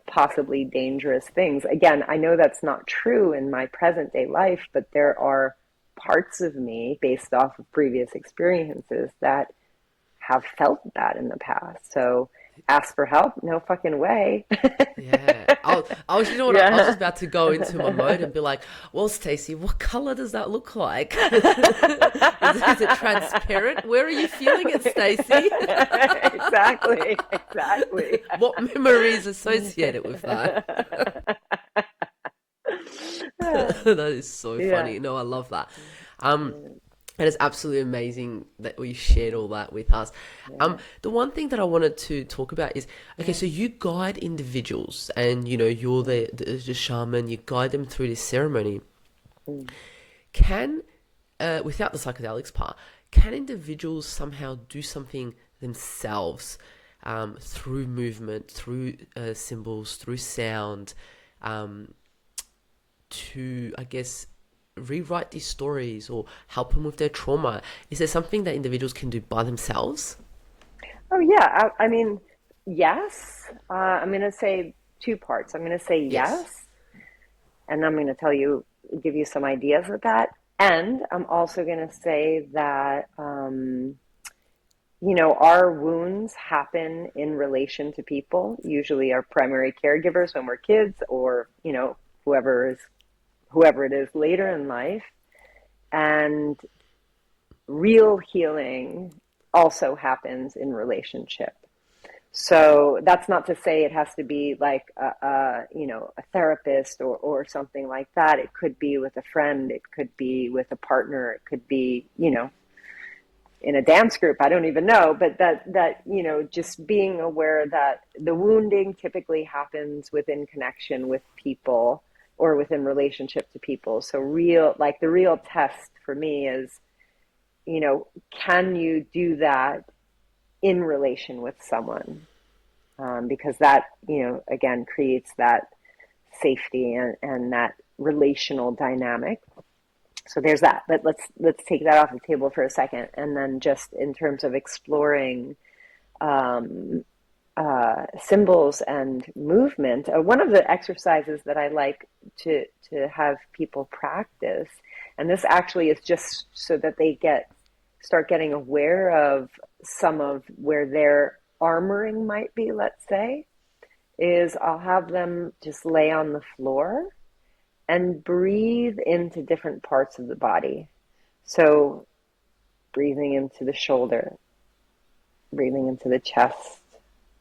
possibly dangerous things. Again, I know that's not true in my present day life, but there are parts of me based off of previous experiences that have felt that in the past. So ask for help? No fucking way. Yeah, I was, you know what? I was just Yeah. about to go into my mode and be like, "Well, Stacey, what color does that look like? Is it transparent? Where are you feeling it, Stacey? Exactly. Exactly. What memories associated with that?" That is so Yeah. funny. No, I love that. Um, it is absolutely amazing that you shared all that with us. Yeah. The one thing that I wanted to talk about is, okay, Yeah. so you guide individuals, and you're the shaman. You guide them through this ceremony. Mm. Can, without the psychedelics part, can individuals somehow do something themselves, through movement, through symbols, through sound, um, to, I guess, rewrite these stories or help them with their trauma? Is there something that individuals can do by themselves? Oh, yeah. I mean, yes. I'm going to say two parts. I'm going to say Yes. yes, and I'm going to give you some ideas of that. And I'm also going to say that, our wounds happen in relation to people, usually our primary caregivers when we're kids, or, whoever whoever it is later in life. And real healing also happens in relationship. So that's not to say it has to be like a therapist or something like that. It could be with a friend. It could be with a partner. It could be, in a dance group. I don't even know, but just being aware that the wounding typically happens within connection with people or within relationship to people. So the real test for me is, can you do that in relation with someone? Because that, again, creates that safety and that relational dynamic. So there's that. But let's take that off the table for a second, and then just in terms of exploring um, symbols and movement. One of the exercises that I like to have people practice, and this actually is just so that they start getting aware of some of where their armoring might be, let's say, is I'll have them just lay on the floor and breathe into different parts of the body. So breathing into the shoulder, breathing into the chest,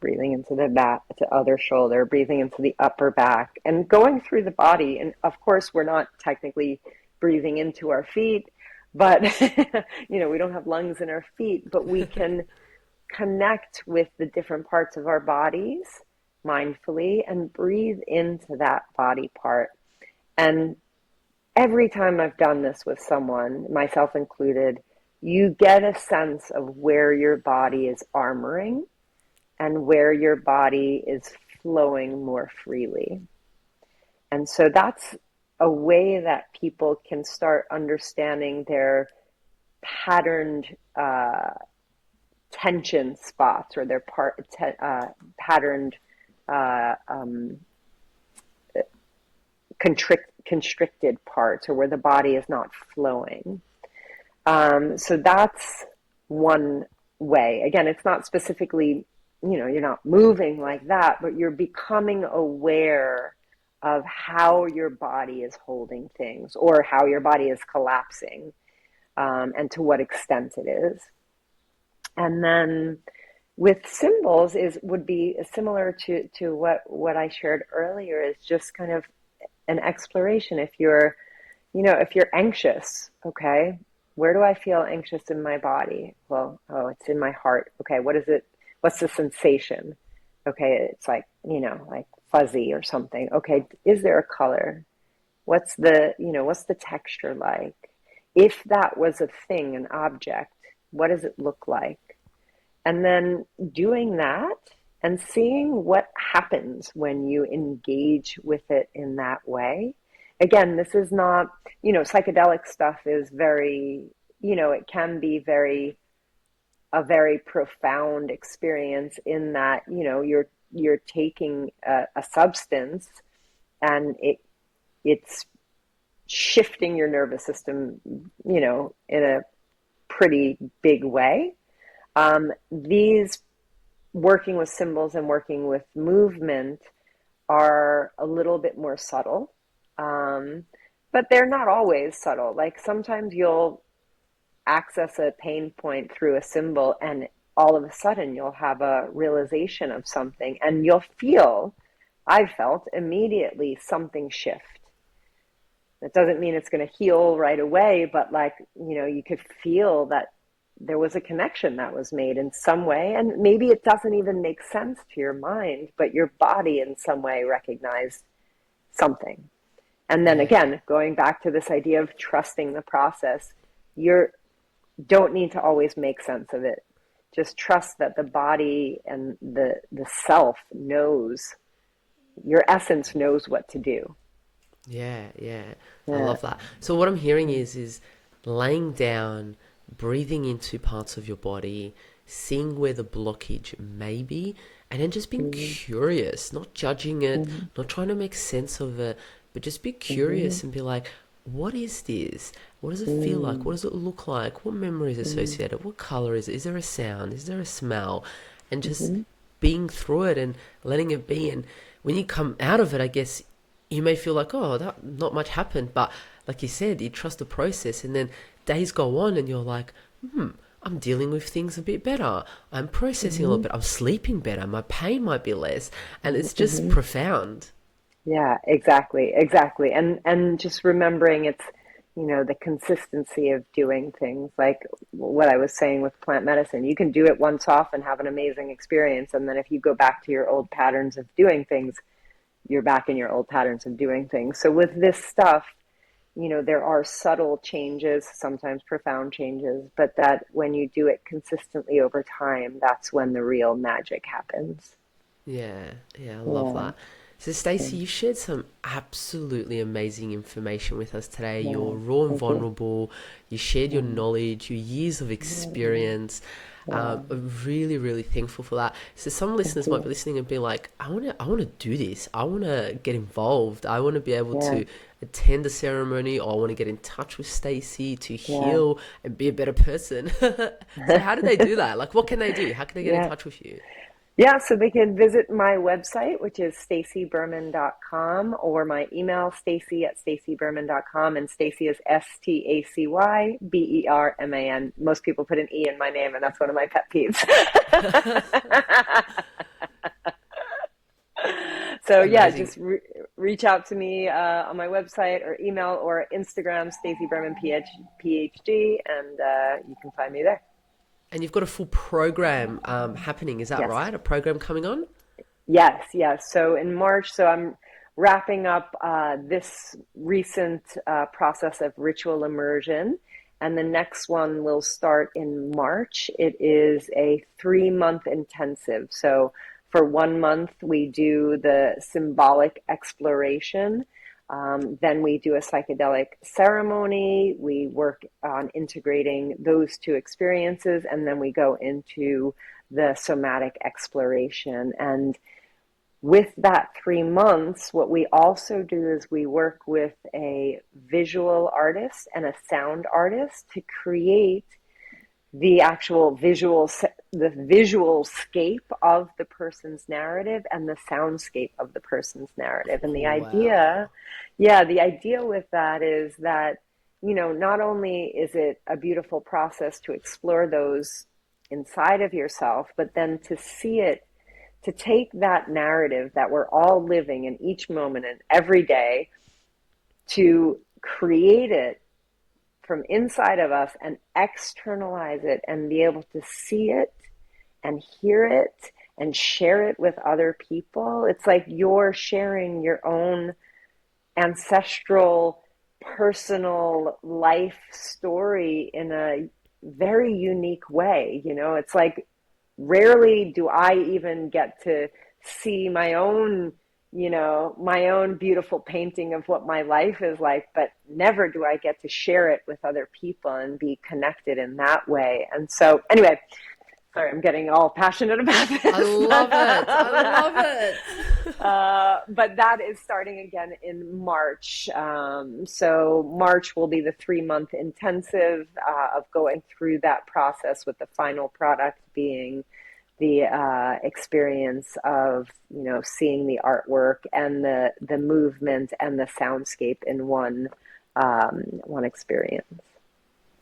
breathing into the back, to other shoulder, breathing into the upper back, and going through the body. And of course, we're not technically breathing into our feet, but we don't have lungs in our feet, but we can connect with the different parts of our bodies mindfully and breathe into that body part. And every time I've done this with someone, myself included, you get a sense of where your body is armoring and where your body is flowing more freely. And so that's a way that people can start understanding their patterned tension spots, or their patterned constricted parts, or where the body is not flowing. So that's one way. Again, it's not specifically, you're not moving like that, but you're becoming aware of how your body is holding things, or how your body is collapsing, and to what extent it is. And then with symbols would be similar to what I shared earlier, is just kind of an exploration. If you're anxious, okay, where do I feel anxious in my body? Well, it's in my heart. Okay, what is it? What's the sensation? Okay, it's like, like fuzzy or something. Okay, is there a color? What's the texture like? If that was a thing, an object, what does it look like? And then doing that and seeing what happens when you engage with it in that way. Again, this is not, psychedelic stuff is very, it can be a very profound experience, in that, you're taking a substance, and it's shifting your nervous system, in a pretty big way. These working with symbols and working with movement are a little bit more subtle, but they're not always subtle. Like sometimes you'll access a pain point through a symbol, and all of a sudden you'll have a realization of something, and I felt immediately something shift. That doesn't mean it's going to heal right away, but you could feel that there was a connection that was made in some way, and maybe it doesn't even make sense to your mind, but your body in some way recognized something. And then again, going back to this idea of trusting the process, you don't need to always make sense of it. Just trust that the body and the self knows, your essence knows what to do. Yeah. I love that. So what I'm hearing is laying down, breathing into parts of your body, seeing where the blockage may be, and then just being curious, not judging it, not trying to make sense of it, but just be curious and be like, what is this? What does it feel like? What does it look like? What memory is associated? What color is it? Is there a sound? Is there a smell? And just being through it and letting it be. And when you come out of it, I guess you may feel like, not much happened. But like you said, you trust the process, and then days go on and you're like, I'm dealing with things a bit better. I'm processing a little bit. I'm sleeping better. My pain might be less. And it's just profound. Yeah, exactly. And just remembering it's, the consistency of doing things, like what I was saying with plant medicine. You can do it once off and have an amazing experience. And then if you go back to your old patterns of doing things, you're back in your old patterns of doing things. So with this stuff, there are subtle changes, sometimes profound changes, but that when you do it consistently over time, that's when the real magic happens. Yeah, I love that. So, Stacey, you shared some absolutely amazing information with us today. Yeah, You're raw and thank you. vulnerable. You shared your Yeah, knowledge, your years of experience. yeah, I'm really, really thankful for that. So, some thank listeners might be you. listening and be like, I want to do this. I want to get involved. I want to be able Yeah, to attend a ceremony, or I want to get in touch with Stacey to yeah, heal and be a better person. So, how do they do that? Like, what can they do? How can they get in yeah. touch with you? Yeah, so they can visit my website, which is stacyberman.com, or my email, stacy@stacyberman.com. And Stacy is Stacyberman. Most people put an E in my name, and that's one of my pet peeves. So yeah, Amazing. just reach out to me on my website or email or Instagram, Stacy Berman PhD, and you can find me there. And you've got a full program happening, is that Yes. right? A program coming on? Yes, yes. So in March, so I'm wrapping up this recent process of ritual immersion, and the next one will start in March. It is a 3-month intensive. So for 1 month, we do the symbolic exploration. Then we do a psychedelic ceremony. We work on integrating those two experiences, and then we go into the somatic exploration. And with that 3 months, what we also do is we work with a visual artist and a sound artist to create the actual the visual scape of the person's narrative and the soundscape of the person's narrative. And the idea, Wow. yeah, the idea with that is that, not only is it a beautiful process to explore those inside of yourself, but then to see it, to take that narrative that we're all living in each moment and every day, to create it from inside of us and externalize it and be able to see it and hear it and share it with other people. It's like you're sharing your own ancestral, personal life story in a very unique way. It's like rarely do I even get to see my own beautiful painting of what my life is like, but never do I get to share it with other people and be connected in that way. And so, anyway, sorry, I'm getting all passionate about I this. love it. I love it. But that is starting again in March. So March will be the 3-month intensive of going through that process, with the final product being the experience of seeing the artwork and the movement and the soundscape in one experience.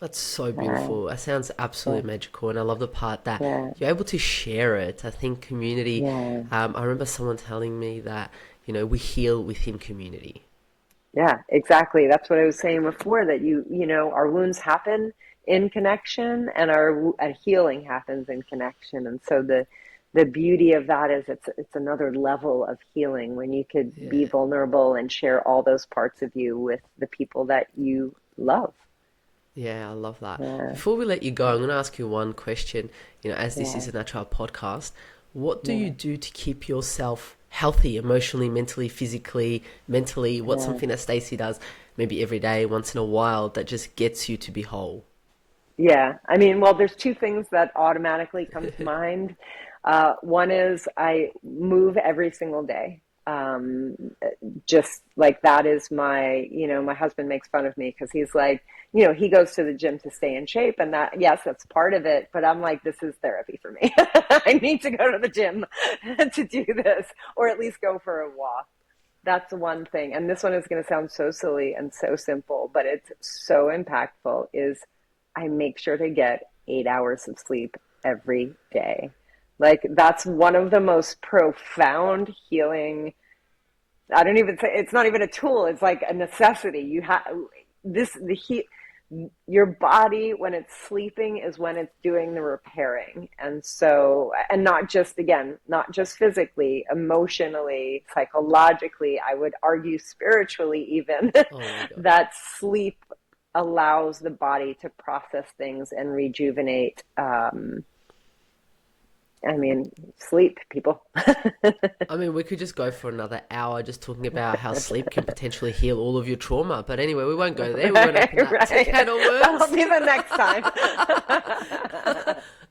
That's so Uh, beautiful. That sounds yeah, absolutely magical. And I love the part that yeah, you're able to share it. I think community, yeah, I remember someone telling me that, we heal within community. yeah, exactly. That's what I was saying before, that our wounds happen in connection, and our healing happens in connection. And so the beauty of that is it's another level of healing when you could be Yeah. vulnerable and share all those parts of you with the people that you love. Yeah, I love that. Yeah, Before we let you go, I'm going to ask you one question. As this yeah, is a natural podcast, what do you yeah, do to keep yourself healthy emotionally, mentally, physically, mentally? What's yeah. something that Stacey does maybe every day, once in a while, that just gets you to be whole? Yeah, I mean, well, there's two things that automatically come to mind. One is I move every single day. Um, just like that is my husband makes fun of me because he's like, he goes to the gym to stay in shape, and that, yes, that's part of it. But I'm like, this is therapy for me. I need to go to the gym to do this, or at least go for a walk. That's one thing. And this one is going to sound so silly and so simple, but it's so impactful, is I make sure to get 8 hours of sleep every day. Like that's one of the most profound healing. I don't even say, it's not even a tool. It's like a necessity. You have this, the heat, your body when it's sleeping is when it's doing the repairing. And so, and not just, again, not just physically, emotionally, psychologically, I would argue spiritually even, Oh my God. that sleep allows the body to process things and rejuvenate I mean, sleep, people. I mean, we could just go for another hour just talking about how sleep can potentially heal all of your trauma. But anyway, we won't go there. We won't open that can of That'll worms. be the next time.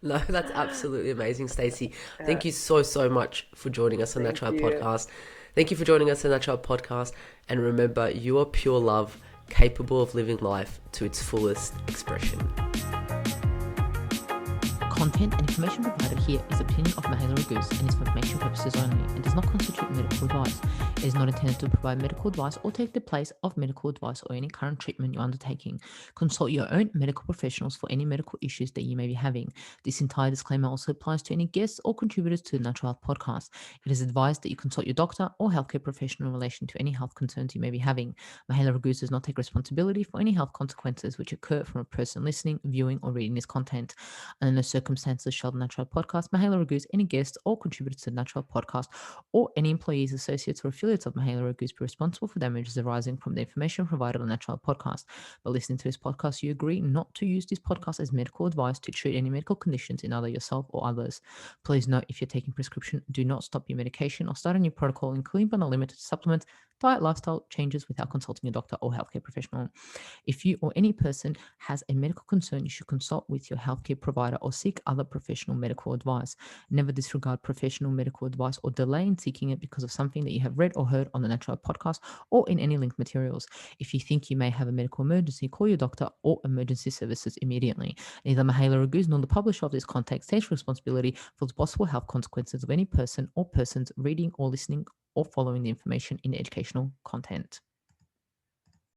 No, that's absolutely amazing, Stacey. Thank you so, so much for joining us on That Thank Child you. Podcast. Thank you for joining us on That Child Podcast. And remember, you are pure love, capable of living life to its fullest expression. Content and information provided here is opinion of Mihaela Raguz and is for information purposes only and does not constitute medical advice. It is not intended to provide medical advice or take the place of medical advice or any current treatment you're undertaking. Consult your own medical professionals for any medical issues that you may be having. This entire disclaimer also applies to any guests or contributors to the Natural Health Podcast. It is advised that you consult your doctor or healthcare professional in relation to any health concerns you may be having. Mihaela Raguz does not take responsibility for any health consequences which occur from a person listening, viewing, or reading this content. Under no circumstances shall the Natural Podcast, Mihaela Raguz, any guests or contributors to the Natural Podcast, or any employees, associates, or affiliates of Mihaela Raguz be responsible for damages arising from the information provided on the Natural Podcast. By listening to this podcast, you agree not to use this podcast as medical advice to treat any medical conditions in either yourself or others. Please note, if you're taking prescription, do not stop your medication or start a new protocol, including but not limited to supplements, diet, lifestyle changes without consulting a doctor or healthcare professional. If you or any person has a medical concern, you should consult with your healthcare provider or seek other professional medical advice. Never disregard professional medical advice or delay in seeking it because of something that you have read or heard on the Natural Podcast or in any linked materials. If you think you may have a medical emergency, call your doctor or emergency services immediately. Neither Mihaela Raguz nor the publisher of this content takes responsibility for the possible health consequences of any person or persons reading or listening or following the information in educational content.